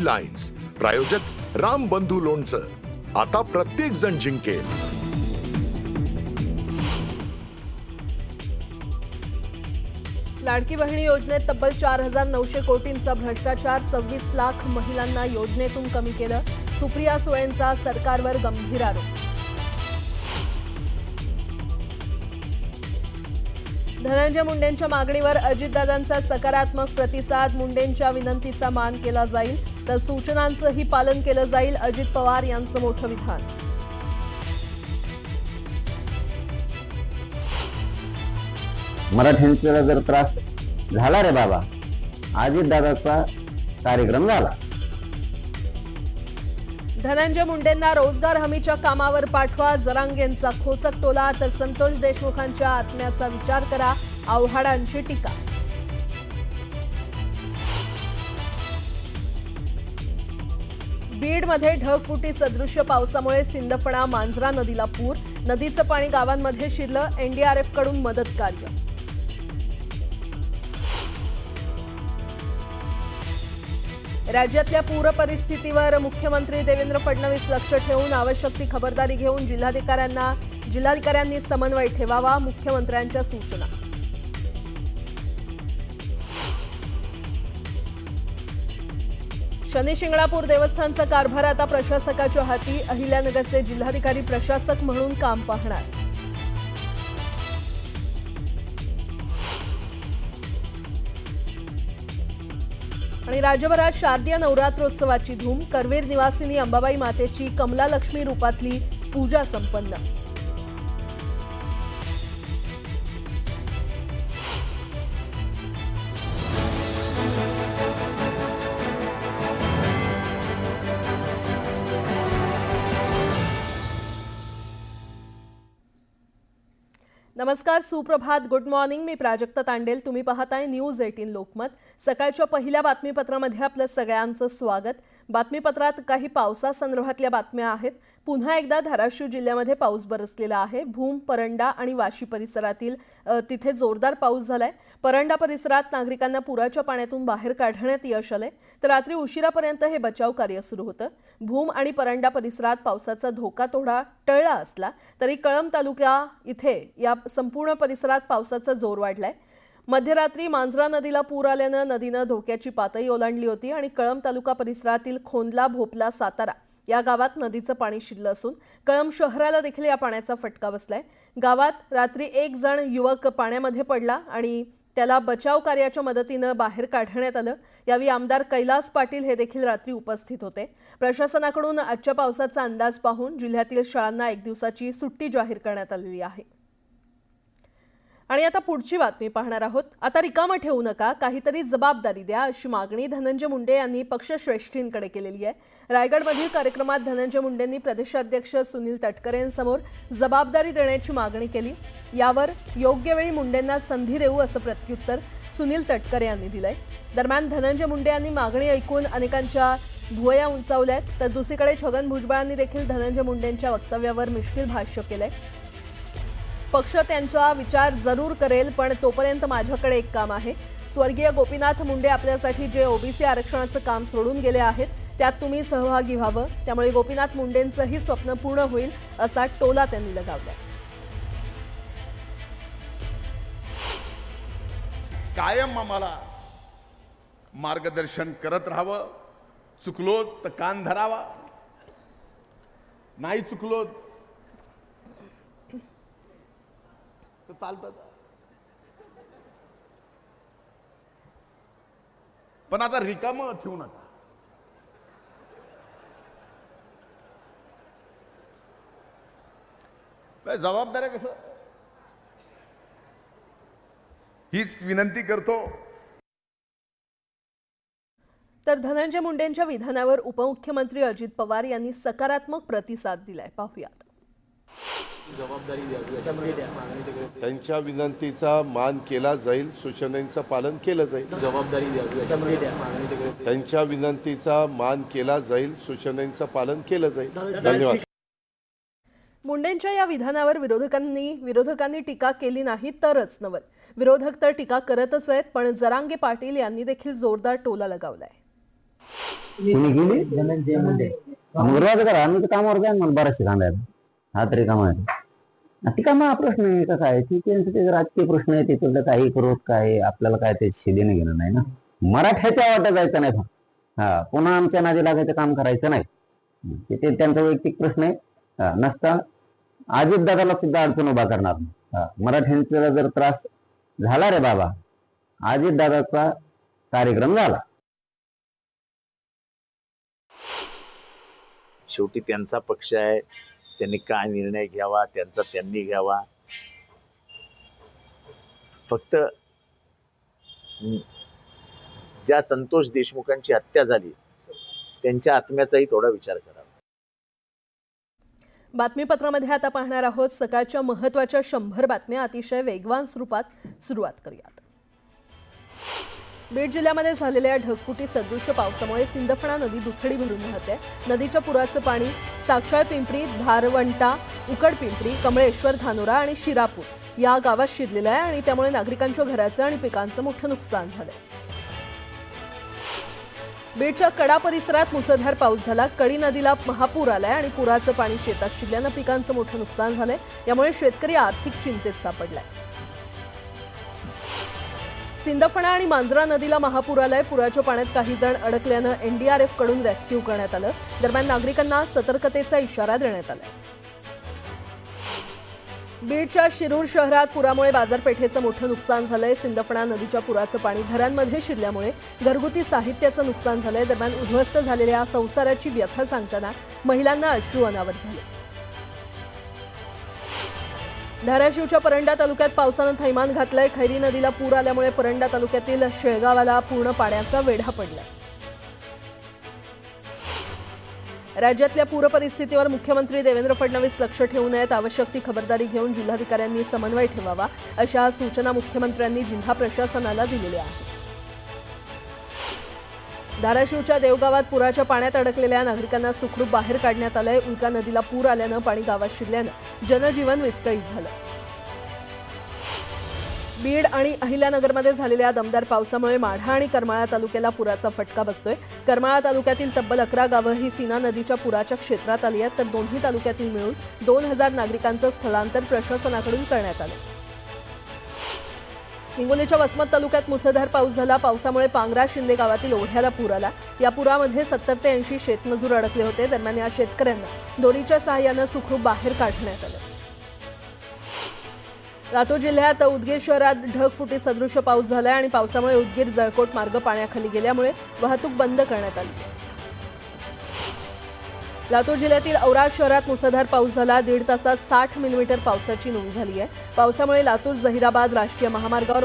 Guidelines. प्रायोजक राम बंधू लोणचं. आता प्रत्येक जण जिंकेल. लाडकी बहिणी योजनेत तब्बल 4,900 कोटींचा भ्रष्टाचार. 26 लाख महिलांना योजनेतून कमी केलं. सुप्रिया सुळेंचा सरकारवर गंभीर आरोप. धनंजय मुंडेंच्या मागणीवर अजितदादांचा सकारात्मक प्रतिसाद. मुंडेंच्या विनंतीचा मान केला जाईल तर सूचनांचंही पालन केलं जाईल. अजित पवार यांचं मोठं विधान. मराठ्यांचा जर त्रास झाला रे बाबा, अजितदादाचा कार्यक्रम झाला. धनंजय मुंडेंना रोजगार हमीच्या कामावर पाठवा. जरांगेंचा खोचक टोला तर संतोष देशमुखांच्या आत्म्याचा विचार करा. आव्हाडांची टीका. बीडमध्ये ढगफुटी सदृश्य पावसामुळे सिंदफणा मांजरा नदीला पूर. नदीचं पाणी गावांमध्ये शिरलं. एनडीआरएफ कडून मदत कार्य. राज्यातल्या पूर परिस्थितीवर मुख्यमंत्री देवेंद्र फडणवीस लक्ष ठेवून आवश्यक ती खबरदारी घेऊन जिल्हाधिकाऱ्यांनी समन्वय ठेवावा. मुख्यमंत्र्यांच्या सूचना. शनी शिंगणापूर देवस्थानचा कारभार आता प्रशासकाच्या हाती. अहिल्यानगरचे जिल्हाधिकारी प्रशासक म्हणून काम पाहणार. आणि राज्यभरात शारदीय नवरात्रोत्सवाची धूम. करवीर निवासिनी अंबाबाई मातेची कमला लक्ष्मी रूपातली पूजा संपन्न. नमस्कार, सुप्रभात, गुड मॉर्निंग. मी प्राजक्ता तांडेल. तुम्ही पाहताय न्यूज 18 लोकमत. सकाळच्या पहिल्या बातमीपत्रामध्ये आपलं सगळ्यांचं स्वागत. बातमीपत्रात काही पावसासंदर्भातल्या बातम्या आहेत. पुन्हा एकदा धाराशिव जिल्ह्यामध्ये पाऊस बरसलेला आहे. भूम, परंडा आणि वाशी परिसरातील तिथे जोरदार पाऊस झालाय. परंडा परिसरात नागरिकांना पुराच्या पाण्यातून बाहेर काढण्यात यश आलंय, तर रात्री उशिरापर्यंत हे बचाव कार्य सुरू होतं. भूम आणि परंडा परिसरात पावसाचा धोका थोडा टळला असला तरी कळंब तालुक्या इथे या संपूर्ण परिसरात पावसाचा जोर वाढलाय. मध्यरात्री मांजरा नदीला पूर आल्यानं नदीनं धोक्याची पातळी ओलांडली होती आणि कळंब तालुका परिसरातील खोंदला, भोपला, सातारा या गावात नदीचं पाणी शिरलं असून कळंब शहराला देखील या पाण्याचा फटका बसलाय. गावात रात्री एक जण युवक पाण्यामध्ये पडला आणि त्याला बचाव कार्याच्या मदतीनं बाहेर काढण्यात आलं. यावेळी आमदार कैलास पाटील हे देखील रात्री उपस्थित होते. प्रशासनाकडून आजच्या पावसाचा अंदाज पाहून जिल्ह्यातील शाळांना एक दिवसाची सुट्टी जाहीर करण्यात आलेली आहे. आणि आता पुढची बातमी पाहणार आहोत. आता रिकामं ठेवू नका, काहीतरी जबाबदारी द्या, अशी मागणी धनंजय मुंडे यांनी पक्षश्रेष्ठींकडे केलेली आहे. रायगडमधील कार्यक्रमात धनंजय मुंडेंनी प्रदेशाध्यक्ष सुनील तटकरेंसमोर जबाबदारी देण्याची मागणी केली. यावर योग्य वेळी मुंडेंना संधी देऊ असं प्रत्युत्तर सुनील तटकरे यांनी दिलंय. दरम्यान धनंजय मुंडे यांनी मागणी ऐकून अनेकांच्या भुवया उंचावल्यात, तर दुसरीकडे छगन भुजबळांनी देखील धनंजय मुंडेंच्या वक्तव्यावर मिश्किल भाष्य केलंय. पक्ष त्यांचा विचार जरूर करेल, पण तोपर्यंत माझ्याकडे एक काम आहे. स्वर्गीय गोपीनाथ मुंडे आपल्यासाठी जे ओबीसी आरक्षणाचं काम सोडून गेले आहेत त्यात तुम्ही सहभागी व्हावं. त्यामुळे गोपीनाथ मुंडेंचंही स्वप्न पूर्ण होईल असा टोला त्यांनी लगावला. कायम आम्हाला मार्गदर्शन करत राहावं. चुकलो तर कान धरावा, नाही चुकलो तर चालतं. पण आता रिकामं ठेवू नका. जबाबदारी कसं हीच विनंती करतो. तर धनंजय मुंडेंच्या विधानावर उपमुख्यमंत्री अजित पवार यांनी सकारात्मक प्रतिसाद दिलाय. पाहूयात. त्यांच्या विनंतीचा मान केला जाईल, सूचनांचं पालन केलं जाईल. त्यांच्या विनंतीचा मान केला जाईल, सूचनांचं पालन केलं जाईल. धन्यवाद. मुंडेंच्या या विधानावर विरोधकांनी टीका केली नाही तरच नवल. विरोधक तर टीका करतच आहेत, पण जरांगे पाटील यांनी देखील जोरदार टोला लगावलाय. कुणी गेली मग रोज करा आम्ही तर कामावर जाईन मला बराचसे कांदा हा तरी काम आहे ती कामा हा प्रश्न आहे का काय त्यांचं ते राजकीय प्रश्न आहे तिकडलं काही करू काय आपल्याला काय ते देणं घेणं नाही ना मराठ्याच्या वाटत जायचं नाही हा पुन्हा आमच्या नादी लागायचं काम करायचं नाही ते त्यांचा वैयक्तिक प्रश्न आहे नसता अजितदादाला सुद्धा अडचण उभा करणार नाही मराठ्यांचा जर त्रास झाला रे बाबा अजितदादाचा कार्यक्रम झाला. शेवटी त्यांचा पक्ष आहे त्यांनी काय निर्णय घ्यावा त्यांचा त्यांनी घ्यावा फक्त ज्या संतोष देशमुखांची हत्या झाली त्यांच्या आत्म्याचाही थोडा विचार करा. बातमीपत्रामध्ये आता पाहणार आहोत सकाळच्या महत्त्वाच्या 100 बातम्या अतिशय वेगवान स्वरूपात. सुरुवात करूयात. बीड जिल्ह्यामध्ये झालेल्या ढगफुटी सदृश्य पावसामुळे सिंदफणा नदी दुथडी भरून वाहते. नदीच्या पुराचं पाणी साक्षाळ पिंपरी, धारवंटा, उकडपिंपरी, कमळेश्वर, धानोरा आणि शिरापूर या गावात शिरलेलं आहे आणि त्यामुळे नागरिकांच्या घराचं आणि पिकांचं मोठं नुकसान झालंय. बीडच्या कडा परिसरात मुसळधार पाऊस झाला. कडी नदीला महापूर आलाय आणि पुराचं पाणी शेतात शिरल्यानं पिकांचं मोठं नुकसान झालंय. यामुळे शेतकरी आर्थिक चिंतेत सापडलाय. सिंदफणा आणि मांजरा नदीला महापूर आलाय. पुराच्या पाण्यात काही जण अडकल्यानं एनडीआरएफ कडून रेस्क्यू करण्यात आलं. दरम्यान नागरिकांना सतर्कतेचा इशारा देण्यात आलाय. बीडच्या शिरूर शहरात पुरामुळे बाजारपेठेचं मोठं नुकसान झालंय. सिंदफणा नदीच्या पुराचं पाणी घरांमध्ये शिरल्यामुळे घरगुती साहित्याचं नुकसान झालंय. दरम्यान उद्ध्वस्त झालेल्या संसाराची व्यथा सांगताना महिलांना अश्रू अनावर झाले. धाराशिवच्या परंडा तालुक्यात पावसानं थैमान घातलंय. खैरी नदीला पूर आल्यामुळे परंडा तालुक्यातील शेळगावाला पूर्ण पाण्याचा वेढा पडलाय. राज्यातल्या पूर परिस्थितीवर मुख्यमंत्री देवेंद्र फडणवीस लक्ष ठेवून आहेत. आवश्यक ती खबरदारी घेऊन जिल्हाधिकाऱ्यांनी समन्वय ठेवावा अशा सूचना मुख्यमंत्र्यांनी जिल्हा प्रशासनाला दिलेल्या आहेत. धाराशिवच्या देवगावात पुराच्या पाण्यात अडकलेल्या नागरिकांना सुखरूप बाहेर काढण्यात आलंय. उल्का नदीला पूर आल्यानं पाणी गावात शिरल्यानं जनजीवन विस्कळीत झालं. बीड आणि अहिल्यानगरमध्ये झालेल्या दमदार पावसामुळे माढा आणि करमाळा तालुक्याला पुराचा फटका बसतोय. करमाळा तालुक्यातील तब्बल 11 गावं ही सीना नदीच्या पुराच्या क्षेत्रात आली आहेत तर दोन्ही तालुक्यातील मिळून 2000 नागरिकांचं स्थलांतर प्रशासनाकडून करण्यात आलं. हिंगोलीच्या वसमत तालुक्यात मुसळधार पाऊस झाला. पावसामुळे पांगरा शिंदे गावातील ओढ्याला पूर आला. या पुरामध्ये 70 ते 80 शेतमजूर अडकले होते. दरम्यान या शेतकऱ्यांना दोरीच्या सहाय्यानं सुखरूप बाहेर काढण्यात आलं. लातूर जिल्ह्यात उदगीर शहरात ढगफुटी सदृश्य पाऊस झालाय आणि पावसामुळे उदगीर जळकोट मार्ग पाण्याखाली गेल्यामुळे वाहतूक बंद करण्यात आली. लातूर जिल्ह्यातील औराद शहरात मुसळधार पाऊस झाला. 1.5 तासात 60 मिलीमीटर पावसाची नोंद झाली आहे. पावसामुळे लातूर जहिराबाद राष्ट्रीय महामार्गावर